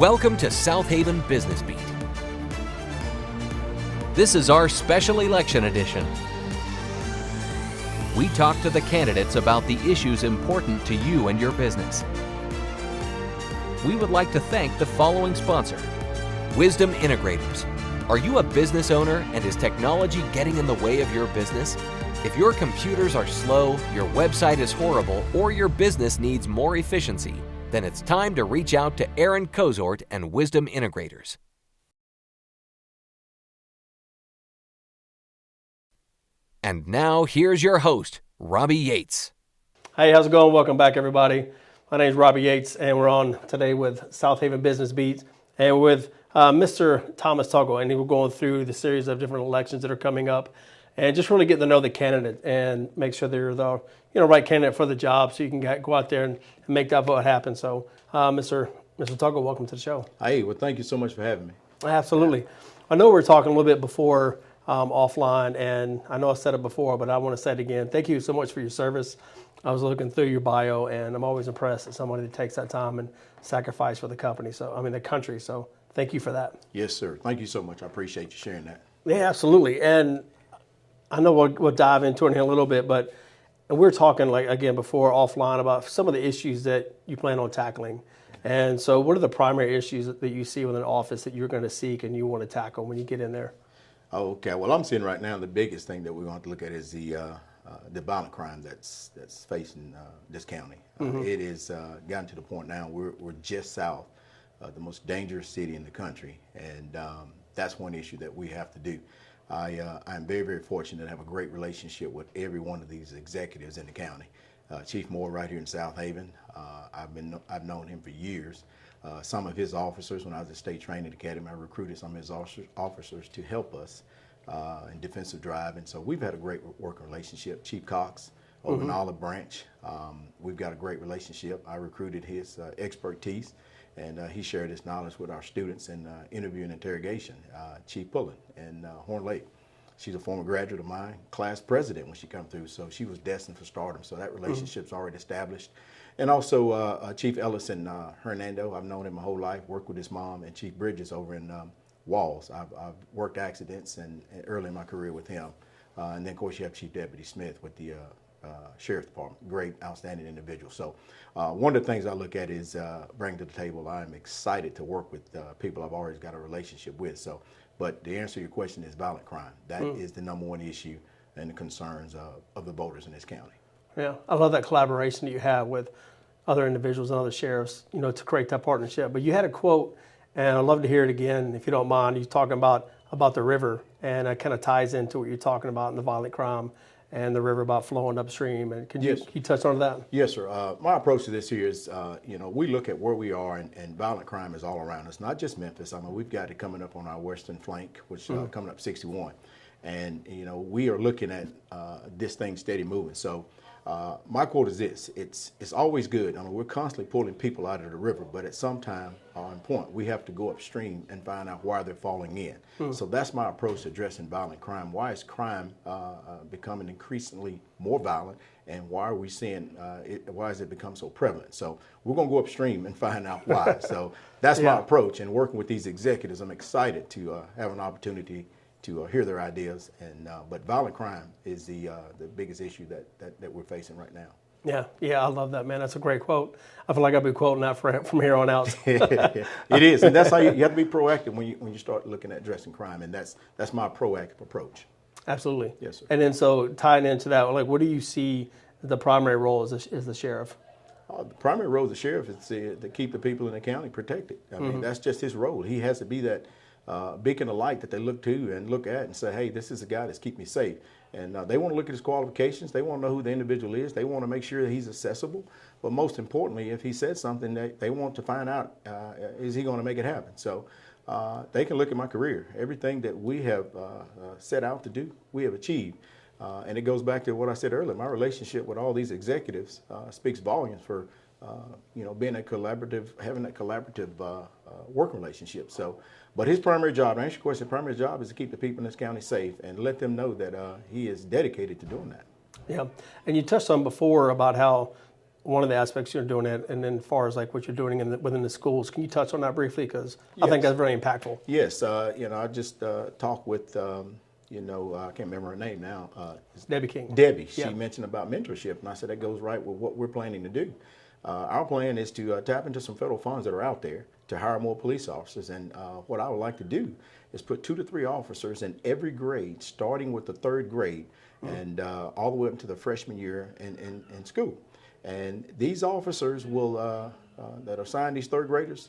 Welcome to South Haven Business Beat. This is our special election edition. We talk to the candidates about the issues important to you and your business. We would like to thank the following sponsor, Wisdom Integrators. Are you a business owner and is technology getting in the way of your business? If your computers are slow, your website is horrible, or your business needs more efficiency, then it's time to reach out to Aaron Kozort and Wisdom Integrators. And now, here's your host, Robbie Yates. Hey, how's it going? Welcome back, everybody. My name is Robbie Yates, and we're on today with South Haven Business Beat, and with Mr. Thomas Tuggle, and we're going through the series of different elections that are coming up, and just really getting to know the candidate and make sure they're the right candidate for the job, so you can go out there and make that vote happen. So, Mr. Tuggle, welcome to the show. Hey, well, thank you so much for having me. Absolutely. I know we were talking a little bit before offline, and I know I said it before, but I want to say it again. Thank you so much for your service. I was looking through your bio, and I'm always impressed at somebody that takes that time and sacrifice for the company. The country. So thank you for that. Yes, sir. Thank you so much. I appreciate you sharing that. Yeah, absolutely. And I know we'll dive into it in a little bit, but we're talking before offline about some of the issues that you plan on tackling. And so what are the primary issues that you see within an office that you're going to seek and you want to tackle when you get in there? Oh, okay. Well, I'm seeing right now the biggest thing that we're going to look at is the violent crime that's facing this county. It is gotten to the point now we're just south of the most dangerous city in the country, and that's one issue that we have to do. I'm very, very fortunate to have a great relationship with every one of these executives in the county. Chief Moore right here in South Haven, I've known him for years. Some of his officers, when I was at State Training Academy, I recruited some of his officers to help us in defensive drive, and so we've had a great working relationship. Chief Cox over in Olive Branch, we've got a great relationship. I recruited his expertise, and he shared his knowledge with our students in interview and interrogation. Chief Pullen in Horn Lake, she's a former graduate of mine, class president when she come through, so she was destined for stardom. So that relationship's already established. And also Chief Ellison Hernando, I've known him my whole life, worked with his mom, and Chief Bridges over in Walls. I've worked accidents and early in my career with him. And then, of course, you have Chief Deputy Smith with the Sheriff's Department, great, outstanding individual. So one of the things I look at is bringing to the table, I'm excited to work with people I've always got a relationship with. So, but the answer to your question is violent crime. That is the number one issue and the concerns of the voters in this county. Yeah, I love that collaboration that you have with other individuals and other sheriffs, to create that partnership. But you had a quote, and I'd love to hear it again, if you don't mind. You're talking about the river, and it kind of ties into what you're talking about in the violent crime and the river about flowing upstream. And can you touch on that? Yes, sir. My approach to this here is, we look at where we are, and violent crime is all around us, not just Memphis. I mean, we've got it coming up on our western flank, which coming up 61. And, we are looking at this thing steady moving. So my quote is this: it's always good. I mean, we're constantly pulling people out of the river, but at some time on point, we have to go upstream and find out why they're falling in. So that's my approach to addressing violent crime. Why is crime becoming increasingly more violent, and why are we seeing why has it become so prevalent? So we're going to go upstream and find out why. So that's my approach. And working with these executives, I'm excited to have an opportunity to hear their ideas, but violent crime is the biggest issue that we're facing right now. Yeah, I love that, man. That's a great quote. I feel like I'll be quoting that from here on out. It is, and that's how you have to be proactive when you start looking at addressing crime, and that's my proactive approach. Absolutely. Yes, sir. And then so tying into that, what do you see the primary role is the sheriff? The primary role of the sheriff is to keep the people in the county protected. I mean, that's just his role. He has to be that beacon of light that they look to and look at and say, hey, this is a guy that's keeping me safe. And they want to look at his qualifications. They want to know who the individual is. They want to make sure that he's accessible. But most importantly, if he said something, they want to find out, is he going to make it happen? So they can look at my career. Everything that we have set out to do, we have achieved. And it goes back to what I said earlier. My relationship with all these executives speaks volumes for being having that collaborative working relationship. So, but his primary job, to answer your question, primary job is to keep the people in this county safe and let them know that he is dedicated to doing that. Yeah, and you touched on before about how one of the aspects you're doing it, and then as far as like what you're doing within the schools, can you touch on that briefly? Because I think that's very impactful. Yes, I just talked with, I can't remember her name now. It's Debbie King. Debbie. She mentioned about mentorship, and I said that goes right with what we're planning to do. Our plan is to tap into some federal funds that are out there to hire more police officers, and what I would like to do is put 2 to 3 officers in every grade, starting with the 3rd grade and all the way up to the freshman year in school. And these officers will, that are assigned these 3rd graders,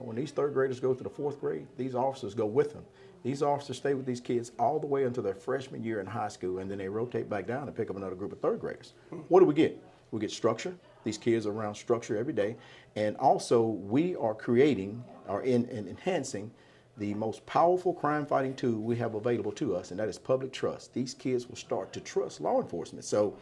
when these 3rd graders go to the 4th grade, these officers go with them. These officers stay with these kids all the way until their freshman year in high school, and then they rotate back down and pick up another group of 3rd graders. What do we get? We get structure. These kids are around structure every day. And also, we are creating or enhancing the most powerful crime-fighting tool we have available to us, and that is public trust. These kids will start to trust law enforcement. So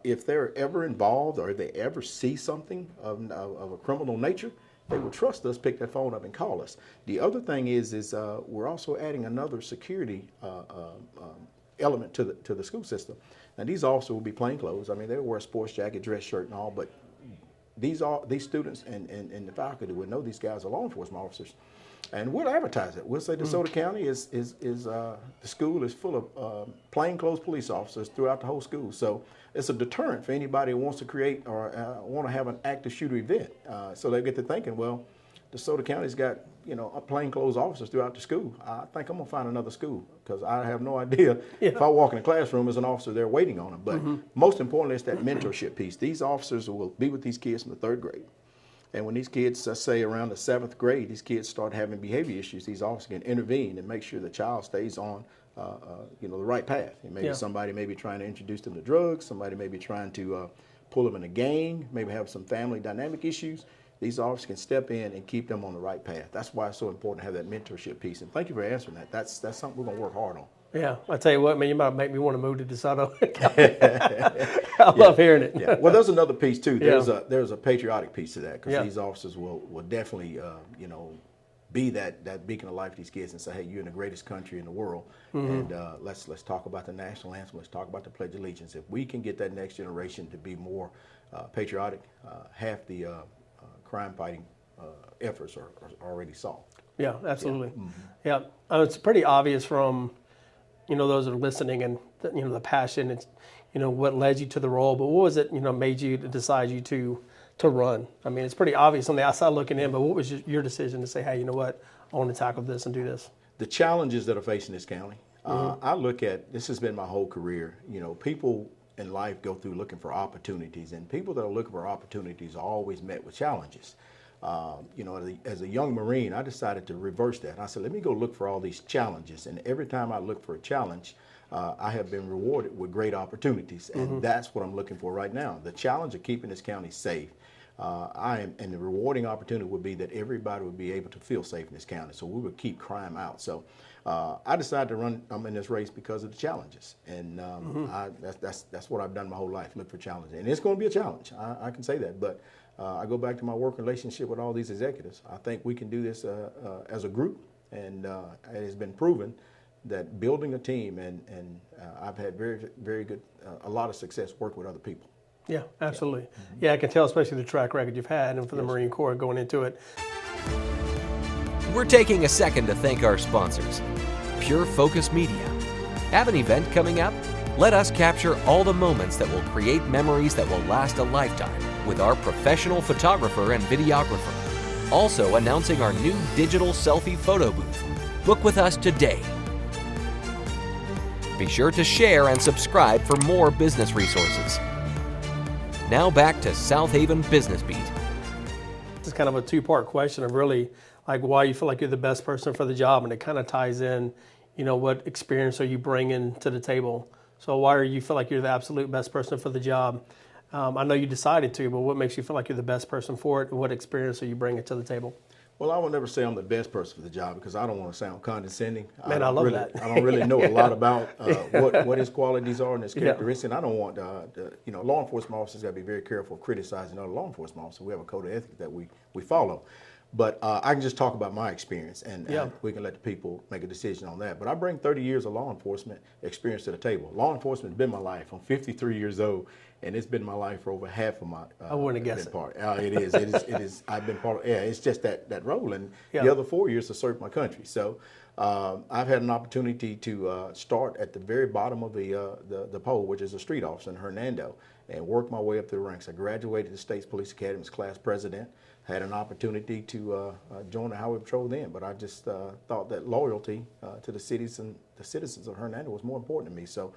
if they're ever involved or if they ever see something of a criminal nature, they will trust us, pick that phone up and call us. The other thing is we're also adding another security element to the school system. Now these officers will be plainclothes. I mean, they'll wear a sports jacket, dress shirt and all, but these students and the faculty will know these guys are law enforcement officers. And we'll advertise it. We'll say DeSoto County the school is full of plainclothes police officers throughout the whole school. So it's a deterrent for anybody who wants to create or want to have an active shooter event. So they get to thinking, well, DeSoto County's got plainclothes officers throughout the school. I think I'm gonna find another school because I have no idea if I walk in a classroom there's an officer there waiting on them. But most importantly, it's that mentorship piece. These officers will be with these kids from the 3rd grade. And when these kids, let's say around the 7th grade, these kids start having behavior issues, these officers can intervene and make sure the child stays on the right path. And maybe somebody may be trying to introduce them to drugs, somebody may be trying to pull them in a gang, maybe have some family dynamic issues. These officers can step in and keep them on the right path. That's why it's so important to have that mentorship piece. And thank you for answering that. That's something we're going to work hard on. Yeah, I tell you what, man, you might make me want to move to DeSoto. I love hearing it. Yeah. Well, there's another piece too. There's a patriotic piece to that because these officers will definitely be that beacon of life to these kids and say, hey, you're in the greatest country in the world, and let's talk about the national anthem. Let's talk about the Pledge of Allegiance. If we can get that next generation to be more patriotic, half the crime fighting efforts are already solved. Yeah, absolutely. Yeah, it's pretty obvious from those that are listening and the passion. It's what led you to the role, but what was it made you to decide to run? I mean, it's pretty obvious on the outside looking in, but what was your decision to say, hey, you know what, I want to tackle this and do this? The challenges that are facing this county. I look at, this has been my whole career, people in life go through looking for opportunities, and people that are looking for opportunities are always met with challenges. As a young Marine, I decided to reverse that. I said, let me go look for all these challenges. And every time I look for a challenge, I have been rewarded with great opportunities. And that's what I'm looking for right now. The challenge of keeping this county safe. And the rewarding opportunity would be that everybody would be able to feel safe in this county. So we would keep crime out. So I decided to run. I'm in this race because of the challenges. And that's what I've done my whole life, look for challenges. And it's going to be a challenge. I can say that. But I go back to my work relationship with all these executives. I think we can do this as a group, and it has been proven that building a team, and I've had very, very good, a lot of success working with other people. Yeah, absolutely. Yeah, I can tell, especially the track record you've had, and for the Marine Corps going into it. We're taking a second to thank our sponsors. Pure Focus Media. Have an event coming up? Let us capture all the moments that will create memories that will last a lifetime with our professional photographer and videographer. Also announcing our new digital selfie photo booth. Book with us today. Be sure to share and subscribe for more business resources. Now back to South Haven Business Beat. This is kind of a two-part question of really like why you feel like you're the best person for the job, and it kind of ties in, what experience are you bringing to the table. So why do you feel like you're the absolute best person for the job? I know you decided to, but what makes you feel like you're the best person for it, and what experience are you bringing to the table? Well, I will never say I'm the best person for the job because I don't want to sound condescending. Man, I love that. I don't really know a lot about what his qualities are and his characteristics. And I don't want, law enforcement officers got to be very careful criticizing other law enforcement officers. We have a code of ethics that we follow. But I can just talk about my experience, and Yeah. we can let the people make a decision on that. But I bring 30 years of law enforcement experience to the table. Law enforcement has been my life. I'm 53 years old, and it's been my life for over half of my. I wouldn't have guessed it. Part. It is. It is. It is. I've been part of. Yeah, it's just that role, and Yeah. the other 4 years to serve my country. So I've had an opportunity to start at the very bottom of the pole, which is a street officer in Hernando, and work my way up through the ranks. I graduated the State's Police Academy as class president. Had an opportunity to join the Highway Patrol then, but I just thought that loyalty to the citizens of Hernando was more important to me. So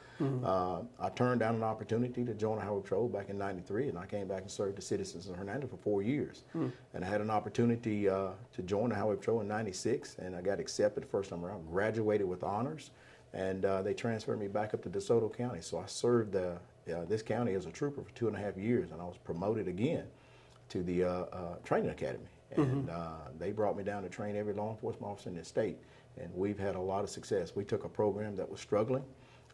I turned down an opportunity to join the Highway Patrol back in '93, and I came back and served the citizens of Hernando for 4 years. And I had an opportunity to join the Highway Patrol in '96, and I got accepted the first time around, graduated with honors, and they transferred me back up to DeSoto County. So I served this county as a trooper for 2.5 years, and I was promoted again to the training academy, and they brought me down to train every law enforcement officer in the state, and we've had a lot of success. We took a program that was struggling,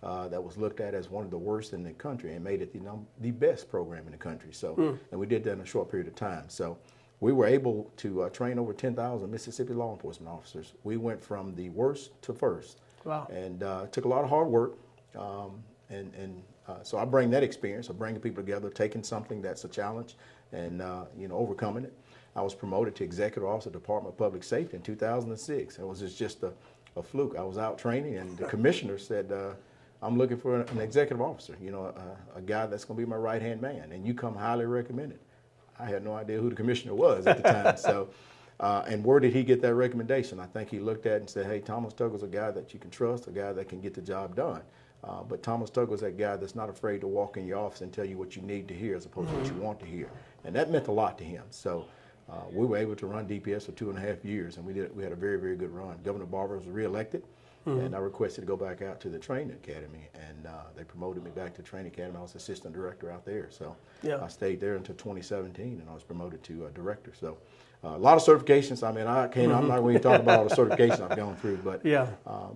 that was looked at as one of the worst in the country, and made it the best program in the country. So, and we did that in a short period of time. So, we were able to train over 10,000 Mississippi law enforcement officers. We went from the worst to first. Wow. And it took a lot of hard work, so I bring that experience of bringing people together, taking something that's a challenge, and overcoming it. I was promoted to executive officer, Department of Public Safety in 2006. It was just a fluke. I was out training, and the commissioner said, "I'm looking for an executive officer. A guy that's going to be my right-hand man, and you come highly recommended." I had no idea who the commissioner was at the time. So, and where did he get that recommendation? I think he looked at it and said, "Hey, Thomas Tuggle's a guy that you can trust, a guy that can get the job done." But Thomas Tuggle's that guy that's not afraid to walk in your office and tell you what you need to hear as opposed to what you want to hear. And that meant a lot to him. So we were able to run DPS for 2.5 years, and we had a very, very good run. Governor Barber was reelected, and I requested to go back out to the training academy, and they promoted me back to training academy. I was assistant director out there. So I stayed there until 2017, and I was promoted to director. So a lot of certifications. I mean, I'm not going to talk about all the certifications I've gone through, but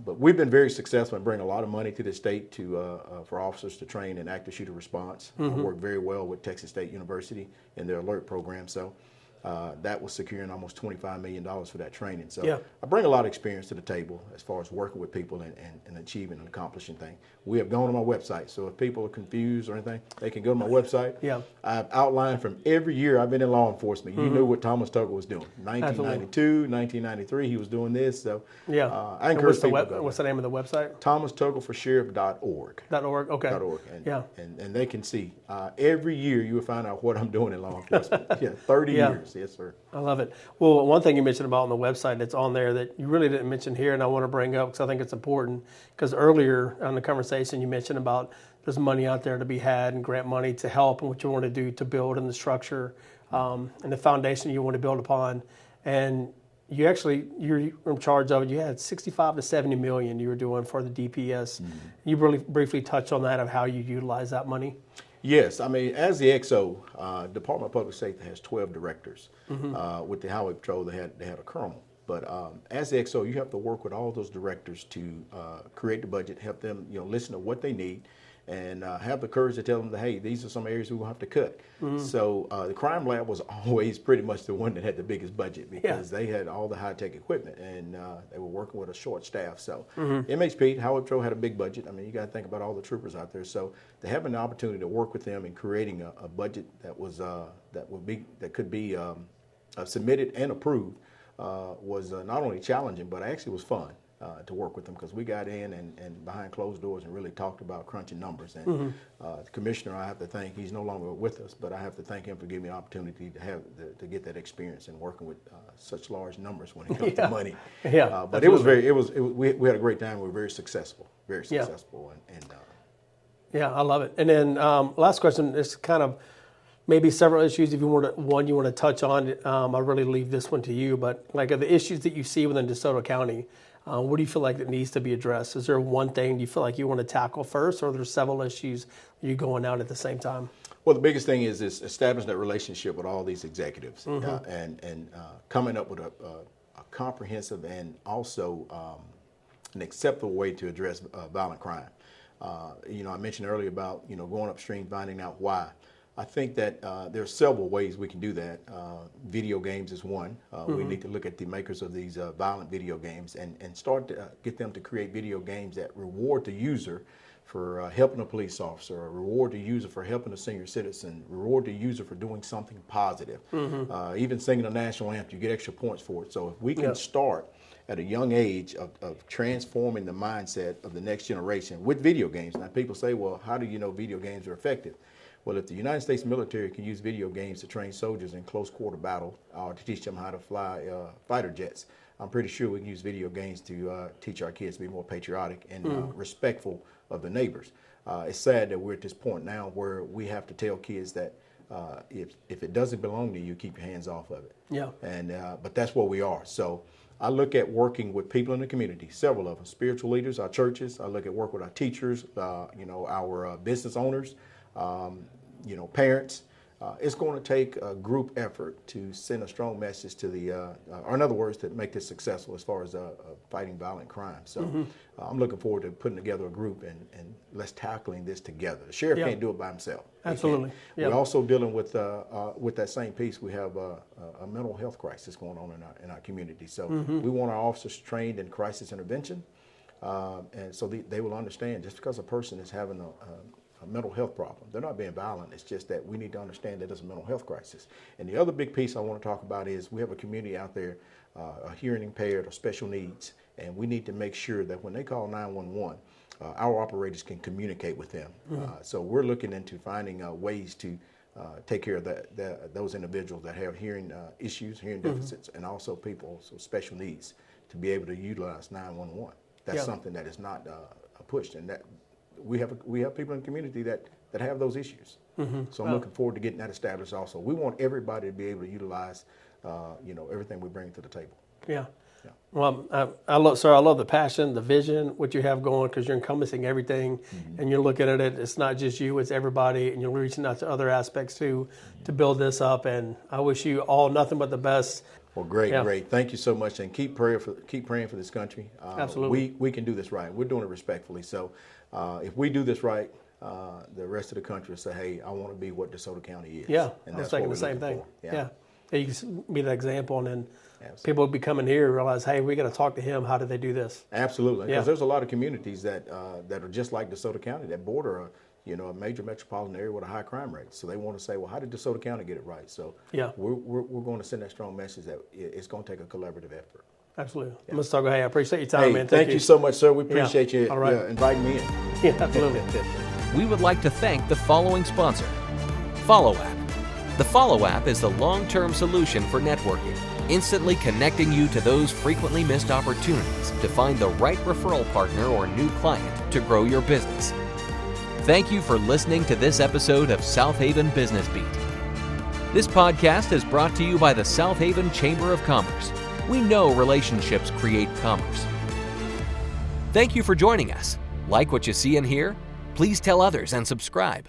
but we've been very successful in bringing a lot of money to the state for officers to train in active shooter response. I work very well with Texas State University in their alert program. So that was securing almost $25 million for that training. So I bring a lot of experience to the table as far as working with people and achieving and accomplishing things. We have gone to my website, so if people are confused or anything, they can go to my website. I've outlined from every year I've been in law enforcement. You knew what Thomas Tuggle was doing. 1992, 1993, he was doing this. So I encourage people to go. What's the name of the website? ThomasTuggleForSheriff.org. .org, okay. .org. And they can see every year you will find out what I'm doing in law enforcement. 30 years. Yes, sir. I love it. Well, one thing you mentioned about on the website that's on there that you really didn't mention here, and I want to bring up because I think it's important, because earlier on the conversation you mentioned about there's money out there to be had and grant money to help and what you want to do to build in the structure and the foundation you want to build upon. And you're in charge of it. You had 65 to 70 million you were doing for the DPS. You really briefly touched on that, of how you utilize that money. Yes, I mean, as the XO, Department of Public Safety has 12 directors. With the Highway Patrol, they had a colonel. But as the XO, you have to work with all those directors to create the budget, help them, listen to what they need, and have the courage to tell them that, hey, these are some areas we're going to have to cut. So the crime lab was always pretty much the one that had the biggest budget, because they had all the high-tech equipment, and they were working with a short staff. So MHP, Highway Patrol, had a big budget. I mean, you got to think about all the troopers out there. So to have an opportunity to work with them in creating a budget that was that could be submitted and approved was not only challenging, but actually was fun. To work with them, because we got in and behind closed doors and really talked about crunching numbers. And the commissioner, I have to thank, he's no longer with us, but I have to thank him for giving me an opportunity to get that experience in working with such large numbers when it comes to money. But it was we had a great time. We were very successful, I love it. And then last question is kind of maybe several issues. If you want to touch on, I'll really leave this one to you. But like the issues that you see within DeSoto County, what do you feel like that needs to be addressed? Is there one thing you feel like you want to tackle first, or are there several issues you going out at the same time? Well, the biggest thing is establishing that relationship with all these executives and coming up with a comprehensive and also an acceptable way to address violent crime. I mentioned earlier about going upstream, finding out why. I think that there are several ways we can do that. Video games is one. We need to look at the makers of these violent video games and start to get them to create video games that reward the user for helping a police officer, or reward the user for helping a senior citizen, reward the user for doing something positive. Even singing a national anthem, you get extra points for it. So if we can start at a young age of transforming the mindset of the next generation with video games. Now people say, well, how do you know video games are effective? Well, if the United States military can use video games to train soldiers in close quarter battle or to teach them how to fly fighter jets, I'm pretty sure we can use video games to teach our kids to be more patriotic and respectful of the neighbors. It's sad that we're at this point now where we have to tell kids that if it doesn't belong to you, keep your hands off of it. Yeah. And but that's where we are. So I look at working with people in the community, several of them, spiritual leaders, our churches. I look at work with our teachers, our business owners, parents. It's going to take a group effort to send a strong message to the, or in other words, to make this successful as far as fighting violent crime. So I'm looking forward to putting together a group and let's tackling this together. The sheriff can't do it by himself. Absolutely. We're also dealing with that same piece. We have a mental health crisis going on in our community. So we want our officers trained in crisis intervention, and so they will understand just because a person is having a mental health problem, they're not being violent. It's just that we need to understand that it's a mental health crisis. And the other big piece I want to talk about is we have a community out there, hearing impaired or special needs, and we need to make sure that when they call 911, our operators can communicate with them. So we're looking into finding ways to take care of those individuals that have hearing issues, hearing deficits, and also people with special needs to be able to utilize 911. That's something that is not pushed, and that we have people in the community that have those issues. So I'm looking forward to getting that established also. We want everybody to be able to utilize everything we bring to the table. Yeah. Well, I love the passion, the vision, what you have going, because you're encompassing everything, and you're looking at it. It's not just you; it's everybody, and you're reaching out to other aspects too to build this up. And I wish you all nothing but the best. Well, great. Thank you so much, and keep praying for this country. Absolutely, we can do this right. We're doing it respectfully. So, if we do this right, the rest of the country will say, "Hey, I want to be what DeSoto County is." Yeah, and I was thinking the same thing. Yeah. You can be that example, and then people will be coming here and realize, hey, we got to talk to him. How do they do this? Absolutely, because there's a lot of communities that are just like DeSoto County that border a major metropolitan area with a high crime rate. So they want to say, well, how did DeSoto County get it right? So we're going to send that strong message that it's going to take a collaborative effort. Absolutely. Mr. Tuggle, hey, I appreciate your time, man. Thank you so much, sir. We appreciate you inviting me in. Yeah, absolutely. We would like to thank the following sponsor, Follow App. The Follow App is the long-term solution for networking, instantly connecting you to those frequently missed opportunities to find the right referral partner or new client to grow your business. Thank you for listening to this episode of South Haven Business Beat. This podcast is brought to you by the South Haven Chamber of Commerce. We know relationships create commerce. Thank you for joining us. Like what you see and hear? Please tell others and subscribe.